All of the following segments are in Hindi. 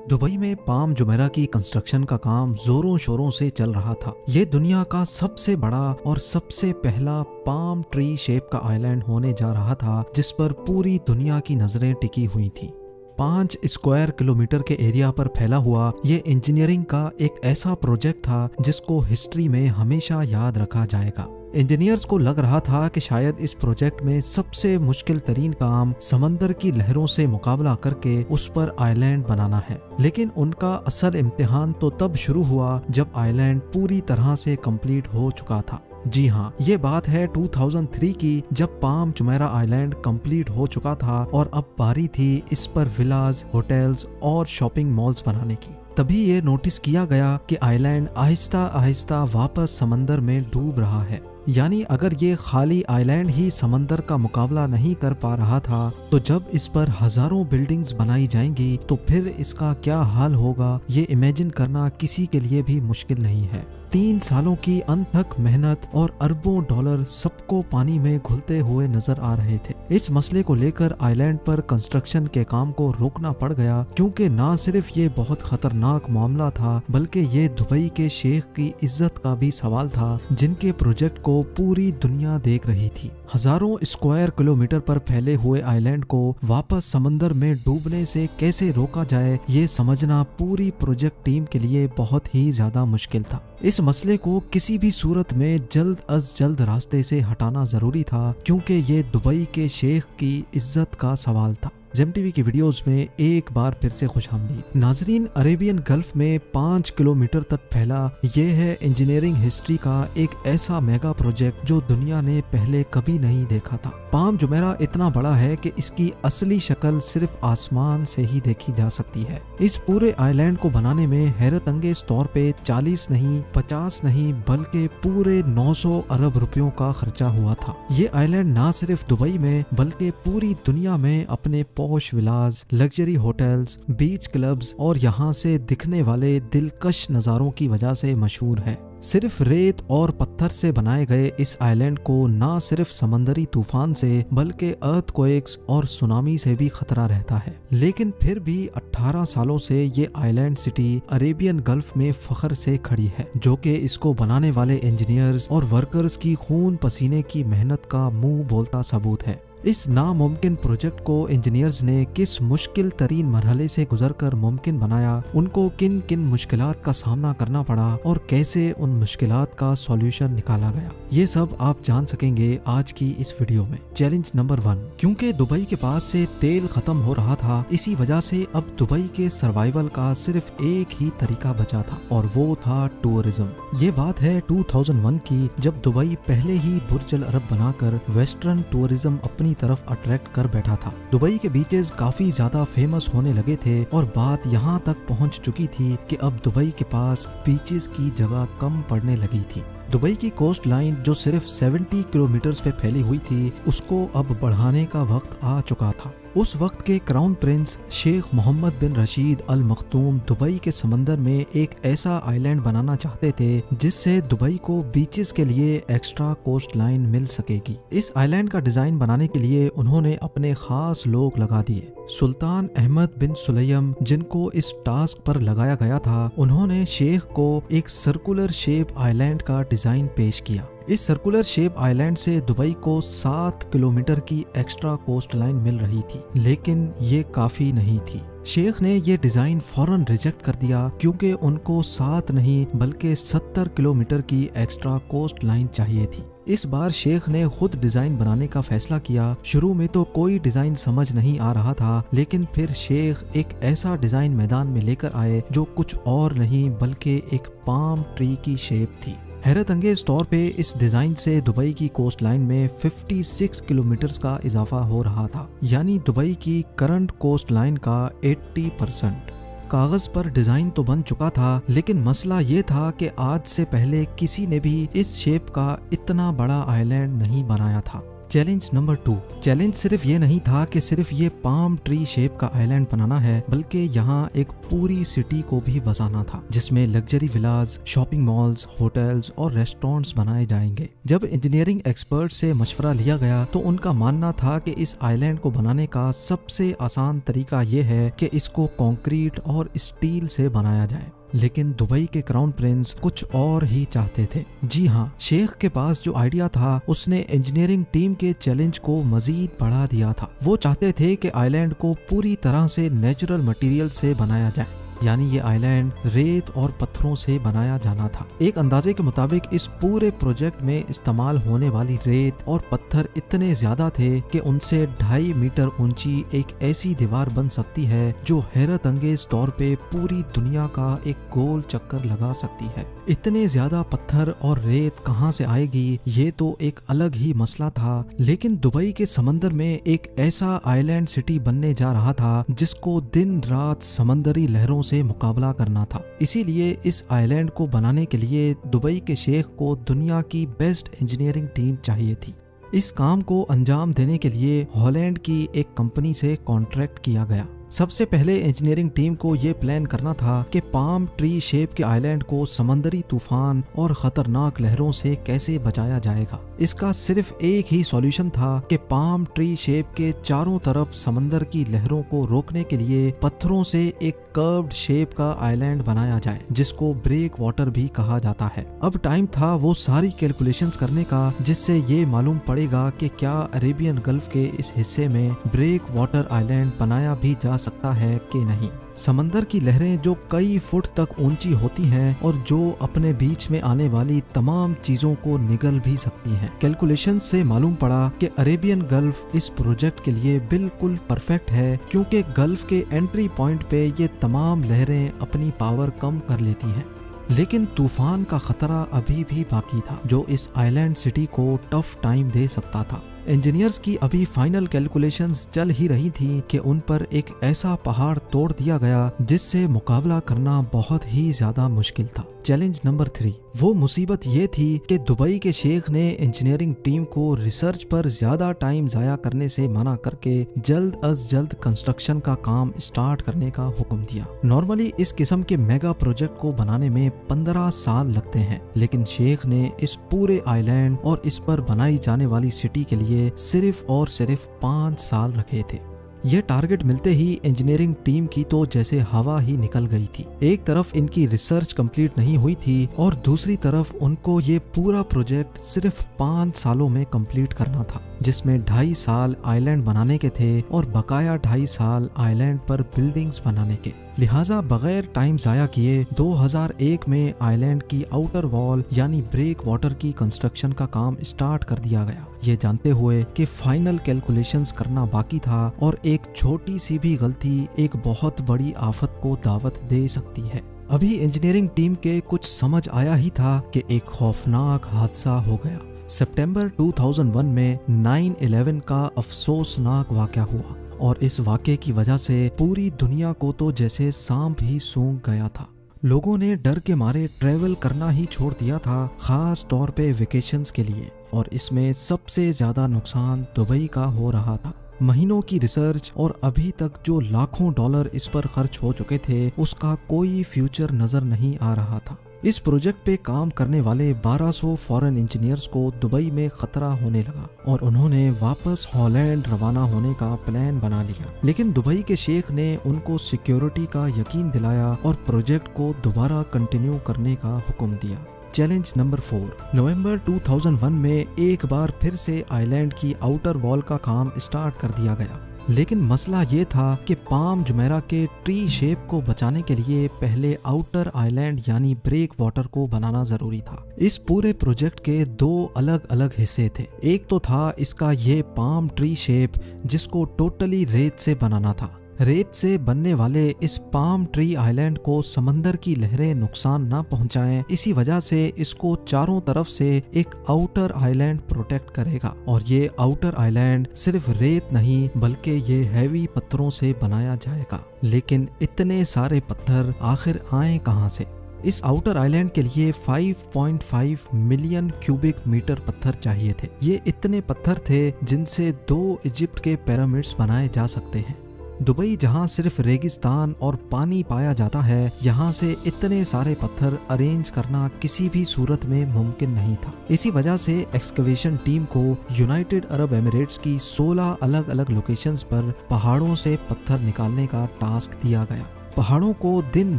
दुबई में पाम जुमेरा की कंस्ट्रक्शन का काम जोरों शोरों से चल रहा था। ये दुनिया का सबसे बड़ा और सबसे पहला पाम ट्री शेप का आइलैंड होने जा रहा था, जिस पर पूरी दुनिया की नजरें टिकी हुई थी। 5 स्क्वायर किलोमीटर के एरिया पर फैला हुआ ये इंजीनियरिंग का एक ऐसा प्रोजेक्ट था जिसको हिस्ट्री में हमेशा याद रखा जाएगा। इंजीनियर्स को लग रहा था कि शायद इस प्रोजेक्ट में सबसे मुश्किल तरीन काम समंदर की लहरों से मुकाबला करके उस पर आइलैंड बनाना है, लेकिन उनका असल इम्तिहान तो तब शुरू हुआ जब आइलैंड पूरी तरह से कंप्लीट हो चुका था। जी हाँ, ये बात है 2003 की, जब पाम जुमेरा आइलैंड कंप्लीट हो चुका था और अब बारी थी इस पर विलाज, होटल्स और शॉपिंग मॉल्स बनाने की। तभी ये नोटिस किया गया कि आइलैंड आहिस्ता आहिस्ता वापस समंदर में डूब रहा है। यानी अगर ये खाली आइलैंड ही समंदर का मुकाबला नहीं कर पा रहा था, तो जब इस पर हजारों बिल्डिंग्स बनाई जाएंगी तो फिर इसका क्या हाल होगा, ये इमेजिन करना किसी के लिए भी मुश्किल नहीं है। 3 सालों की अनथक मेहनत और अरबों डॉलर सबको पानी में घुलते हुए नजर आ रहे थे। इस मसले को लेकर आइलैंड पर कंस्ट्रक्शन के काम को रोकना पड़ गया, क्योंकि ना सिर्फ ये बहुत खतरनाक मामला था, बल्कि ये दुबई के शेख की इज्जत का भी सवाल था, जिनके प्रोजेक्ट को पूरी दुनिया देख रही थी। हजारों स्क्वायर किलोमीटर पर फैले हुए आइलैंड को वापस समंदर में डूबने से कैसे रोका जाए, ये समझना पूरी प्रोजेक्ट टीम के लिए बहुत ही ज्यादा मुश्किल था। इस मसले को किसी भी सूरत में जल्द अज जल्द रास्ते से हटाना जरूरी था, क्योंकि ये दुबई के शेख की इज्जत का सवाल था। जेम टीवी की वीडियोस में एक बार फिर से खुशामदीद। नाजरीन, अरेबियन गल्फ में 5 किलोमीटर तक फैला ये है इंजीनियरिंग हिस्ट्री का एक ऐसा मेगा प्रोजेक्ट जो दुनिया ने पहले कभी नहीं देखा था। पाम जुमेरा इतना बड़ा है कि इसकी असली शक्ल सिर्फ आसमान से ही देखी जा सकती है। इस पूरे आइलैंड को बनाने में हैरत अंगेज तौर पे 40 नहीं, 50 नहीं, बल्कि पूरे 900 अरब रुपयों का खर्चा हुआ था। ये आइलैंड ना सिर्फ दुबई में बल्कि पूरी दुनिया में अपने पॉश विलास, लग्जरी होटल्स, बीच क्लब्स और यहाँ से दिखने वाले दिलकश नज़ारों की वजह से मशहूर है। सिर्फ रेत और पत्थर से बनाए गए इस आइलैंड को ना सिर्फ समंदरी तूफान से बल्कि अर्थक्वेक्स और सुनामी से भी खतरा रहता है, लेकिन फिर भी 18 सालों से ये आइलैंड सिटी अरेबियन गल्फ में फख्र से खड़ी है, जो कि इसको बनाने वाले इंजीनियर्स और वर्कर्स की खून पसीने की मेहनत का मुंह बोलता सबूत है। इस नामुमकिन प्रोजेक्ट को इंजीनियर्स ने किस मुश्किल तरीन मरहले से गुजरकर मुमकिन बनाया, उनको किन किन मुश्किलात का सामना करना पड़ा और कैसे उन मुश्किलात का सॉल्यूशन निकाला गया, ये सब आप जान सकेंगे आज की इस वीडियो में। चैलेंज नंबर 1, क्योंकि दुबई के पास से तेल खत्म हो रहा था, इसी वजह से अब दुबई के सर्वाइवल का सिर्फ एक ही तरीका बचा था और वो था टूरिज्म। ये बात है 2001 की, जब दुबई पहले ही बुर्ज अल अरब बनाकर वेस्टर्न टूरिज्म अपनी तरफ अट्रैक्ट कर बैठा था। दुबई के बीचेस काफी ज्यादा फेमस होने लगे थे और बात यहाँ तक पहुँच चुकी थी कि अब दुबई के पास बीचेस की जगह कम पड़ने लगी थी। दुबई की कोस्ट लाइन जो सिर्फ 70 किलोमीटर पे फैली हुई थी, उसको अब बढ़ाने का वक्त आ चुका था। उस वक्त के क्राउन प्रिंस शेख मोहम्मद बिन रशीद अल मखतूम दुबई के समंदर में एक ऐसा आइलैंड बनाना चाहते थे जिससे दुबई को बीचेस के लिए एक्स्ट्रा कोस्ट लाइन मिल सकेगी। इस आइलैंड का डिजाइन बनाने के लिए उन्होंने अपने खास लोग लगा दिए। सुल्तान अहमद बिन सुलैम, जिनको इस टास्क पर लगाया गया था, उन्होंने शेख को एक सर्कुलर शेप आइलैंड का डिजाइन पेश किया। इस सर्कुलर शेप आइलैंड से दुबई को 7 किलोमीटर की एक्स्ट्रा कोस्ट लाइन मिल रही थी, लेकिन ये काफी नहीं थी। शेख ने ये डिजाइन फौरन रिजेक्ट कर दिया, क्योंकि उनको 7 नहीं बल्कि 70 किलोमीटर की एक्स्ट्रा कोस्ट लाइन चाहिए थी। इस बार शेख ने खुद डिजाइन बनाने का फैसला किया। शुरू में तो कोई डिजाइन समझ नहीं आ रहा था, लेकिन फिर शेख एक ऐसा डिजाइन मैदान में लेकर आए जो कुछ और नहीं बल्कि एक पाम ट्री की शेप थी। हैरत अंगेज तौर पे इस डिजाइन से दुबई की कोस्ट लाइन में 56 किलोमीटर का इजाफा हो रहा था, यानी दुबई की करंट कोस्ट लाइन का 80%। कागज पर डिजाइन तो बन चुका था, लेकिन मसला ये था कि आज से पहले किसी ने भी इस शेप का इतना बड़ा आइलैंड नहीं बनाया था। Challenge number 2। चैलेंज सिर्फ ये नहीं था कि सिर्फ ये पाम ट्री शेप का आइलैंड बनाना है, बल्कि यहाँ एक पूरी सिटी को भी बसाना था जिसमें luxury villas, shopping malls, hotels और रेस्टोरेंट्स बनाए जाएंगे। जब इंजीनियरिंग एक्सपर्ट से मशवरा लिया गया तो उनका मानना था कि इस आइलैंड को बनाने का सबसे आसान तरीका ये है कि इसको कंक्रीट और स्टील से बनाया जाए। लेकिन दुबई के क्राउन प्रिंस कुछ और ही चाहते थे। जी हाँ, शेख के पास जो आइडिया था उसने इंजीनियरिंग टीम के चैलेंज को मजीद बढ़ा दिया था। वो चाहते थे कि आइलैंड को पूरी तरह से नेचुरल मटेरियल से बनाया जाए, यानी ये आइलैंड रेत और पत्थरों से बनाया जाना था। एक अंदाजे के मुताबिक इस पूरे प्रोजेक्ट में इस्तेमाल होने वाली रेत और पत्थर इतने ज्यादा थे कि उनसे 2.5 मीटर ऊंची एक ऐसी दीवार बन सकती है जो हैरत अंगेज तौर पे पूरी दुनिया का एक गोल चक्कर लगा सकती है। इतने ज्यादा पत्थर और रेत कहाँ से आएगी ये तो एक अलग ही मसला था, लेकिन दुबई के समंदर में एक ऐसा आइलैंड सिटी बनने जा रहा था जिसको दिन रात समंदरी लहरों से मुकाबला करना था। इसीलिए इस आइलैंड को बनाने के लिए दुबई के शेख को दुनिया की बेस्ट इंजीनियरिंग टीम चाहिए थी। इस काम को अंजाम देने के लिए हॉलैंड की एक कंपनी से कॉन्ट्रैक्ट किया गया। सबसे पहले इंजीनियरिंग टीम को ये प्लान करना था कि पाम ट्री शेप के आइलैंड को समंदरी तूफान और खतरनाक लहरों से कैसे बचाया जाएगा। इसका सिर्फ एक ही सॉल्यूशन था कि पाम ट्री शेप के चारों तरफ समंदर की लहरों को रोकने के लिए पत्थरों से एक कर्व्ड शेप का आइलैंड बनाया जाए जिसको ब्रेक वाटर भी कहा जाता है। अब टाइम था वो सारी कैलकुलेशंस करने का जिससे ये मालूम पड़ेगा कि क्या अरेबियन गल्फ के इस हिस्से में ब्रेक वाटर आइलैंड बनाया भी जा सकता है कि नहीं। समंदर की लहरें जो कई फुट तक ऊंची होती हैं और जो अपने बीच में आने वाली तमाम चीजों को निगल भी सकती हैं। कैलकुलेशन से मालूम पड़ा कि अरेबियन गल्फ इस प्रोजेक्ट के लिए बिल्कुल परफेक्ट है, क्योंकि गल्फ के एंट्री पॉइंट पे ये तमाम लहरें अपनी पावर कम कर लेती हैं। लेकिन तूफान का खतरा अभी भी बाकी था जो इस आइलैंड सिटी को टफ टाइम दे सकता था। इंजीनियर्स की अभी फाइनल कैलकुलेशंस चल ही रही थी कि उन पर एक ऐसा पहाड़ तोड़ दिया गया जिससे मुकाबला करना बहुत ही ज्यादा मुश्किल था। Challenge number 3। वो मुसीबत ये थी कि दुबई के शेख ने इंजीनियरिंग टीम को रिसर्च पर ज्यादा टाइम जाया करने से मना करके जल्द अज जल्द कंस्ट्रक्शन का काम स्टार्ट करने का हुक्म दिया। नॉर्मली इस किस्म के मेगा प्रोजेक्ट को बनाने में 15 साल लगते हैं, लेकिन शेख ने इस पूरे आइलैंड और इस पर बनाई जाने वाली सिटी के लिए सिर्फ और सिर्फ 5 साल रखे थे। यह टारगेट मिलते ही इंजीनियरिंग टीम की तो जैसे हवा ही निकल गई थी। एक तरफ इनकी रिसर्च कंप्लीट नहीं हुई थी और दूसरी तरफ उनको ये पूरा प्रोजेक्ट सिर्फ 5 सालों में कंप्लीट करना था, जिसमें 2.5 साल आइलैंड बनाने के थे और बकाया 2.5 साल आइलैंड पर बिल्डिंग्स बनाने के। लिहाजा बगैर टाइम जाया किए 2001 में आइलैंड की आउटर वॉल यानी ब्रेक वाटर की कंस्ट्रक्शन का काम स्टार्ट कर दिया गया, ये जानते हुए कि फाइनल कैलकुलेशंस करना बाकी था और एक छोटी सी भी गलती एक बहुत बड़ी आफत को दावत दे सकती है। अभी इंजीनियरिंग टीम के कुछ समझ आया ही था कि एक खौफनाक हादसा हो गया। सितंबर 2001 में 9/11 का अफसोसनाक वाकया हुआ और इस वाकये की वजह से पूरी दुनिया को तो जैसे सांप ही सूंघ गया था। लोगों ने डर के मारे ट्रैवल करना ही छोड़ दिया था, खास तौर पे वेकेशंस के लिए, और इसमें सबसे ज्यादा नुकसान दुबई का हो रहा था। महीनों की रिसर्च और अभी तक जो लाखों डॉलर इस पर खर्च हो चुके थे उसका कोई फ्यूचर नजर नहीं आ रहा था। इस प्रोजेक्ट पे काम करने वाले 1200 फॉरेन इंजीनियर्स को दुबई में खतरा होने लगा और उन्होंने वापस हॉलैंड रवाना होने का प्लान बना लिया। लेकिन दुबई के शेख ने उनको सिक्योरिटी का यकीन दिलाया और प्रोजेक्ट को दोबारा कंटिन्यू करने का हुक्म दिया। Challenge number 4। नवंबर 2001 में एक बार फिर से आइलैंड की आउटर वॉल का काम स्टार्ट कर दिया गया, लेकिन मसला ये था कि पाम जुमेरा के ट्री शेप को बचाने के लिए पहले आउटर आइलैंड यानी ब्रेक वाटर को बनाना जरूरी था। इस पूरे प्रोजेक्ट के 2 अलग अलग हिस्से थे। एक तो था इसका ये पाम ट्री शेप जिसको टोटली रेत से बनाना था। रेत से बनने वाले इस पाम ट्री आइलैंड को समंदर की लहरें नुकसान ना पहुंचाएं, इसी वजह से इसको चारों तरफ से एक आउटर आइलैंड प्रोटेक्ट करेगा। और ये आउटर आइलैंड सिर्फ रेत नहीं बल्कि ये हैवी पत्थरों से बनाया जाएगा। लेकिन इतने सारे पत्थर आखिर आए कहां से? इस आउटर आइलैंड के लिए 5.5 मिलियन क्यूबिक मीटर पत्थर चाहिए थे। ये इतने पत्थर थे जिनसे 2 इजिप्ट के पिरामिड्स बनाए जा सकते हैं। दुबई जहां सिर्फ रेगिस्तान और पानी पाया जाता है, यहां से इतने सारे पत्थर अरेंज करना किसी भी सूरत में मुमकिन नहीं था। इसी वजह से एक्सकवेशन टीम को यूनाइटेड अरब एमिरेट्स की 16 अलग अलग लोकेशंस पर पहाड़ों से पत्थर निकालने का टास्क दिया गया। पहाड़ों को दिन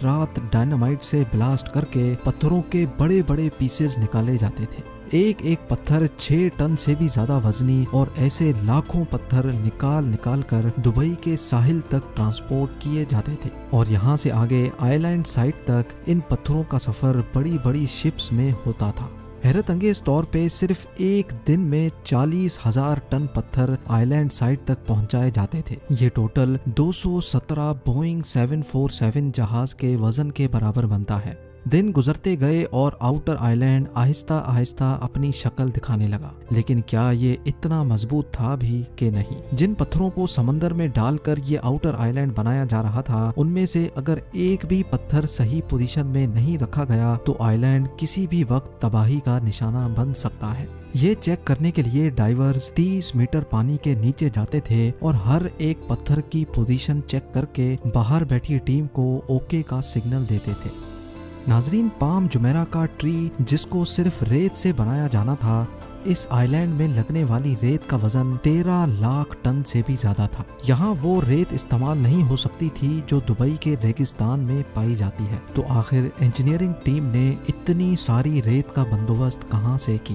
रात डायनामाइट से ब्लास्ट करके पत्थरों के बड़े बड़े पीसेस निकाले जाते थे। एक एक पत्थर 6 टन से भी ज्यादा वजनी, और ऐसे लाखों पत्थर निकाल कर दुबई के साहिल तक ट्रांसपोर्ट किए जाते थे। और यहाँ से आगे आइलैंड साइड तक इन पत्थरों का सफर बड़ी बड़ी शिप्स में होता था। हैरत अंगेज तौर पे सिर्फ एक दिन में 40,000 टन पत्थर आइलैंड साइड तक पहुंचाए जाते थे। ये टोटल 217 बोइंग 747 जहाज के वजन के बराबर बनता है। दिन गुजरते गए और आउटर आइलैंड आहिस्ता आहिस्ता अपनी शक्ल दिखाने लगा, लेकिन क्या ये इतना मजबूत था भी कि नहीं। जिन पत्थरों को समंदर में डालकर ये आउटर आइलैंड बनाया जा रहा था, उनमें से अगर एक भी पत्थर सही पोजीशन में नहीं रखा गया तो आइलैंड किसी भी वक्त तबाही का निशाना बन सकता है। ये चेक करने के लिए डाइवर्स 30 मीटर पानी के नीचे जाते थे और हर एक पत्थर की पोजीशन चेक करके बाहर बैठी टीम को ओके का सिग्नल देते थे। नाजरीन, पाम जुमेरा का ट्री जिसको सिर्फ रेत से बनाया जाना था, इस आइलैंड में लगने वाली रेत का वजन 13 लाख टन से भी ज्यादा था। यहाँ वो रेत इस्तेमाल नहीं हो सकती थी जो दुबई के रेगिस्तान में पाई जाती है। तो आखिर इंजीनियरिंग टीम ने इतनी सारी रेत का बंदोबस्त कहाँ से किया?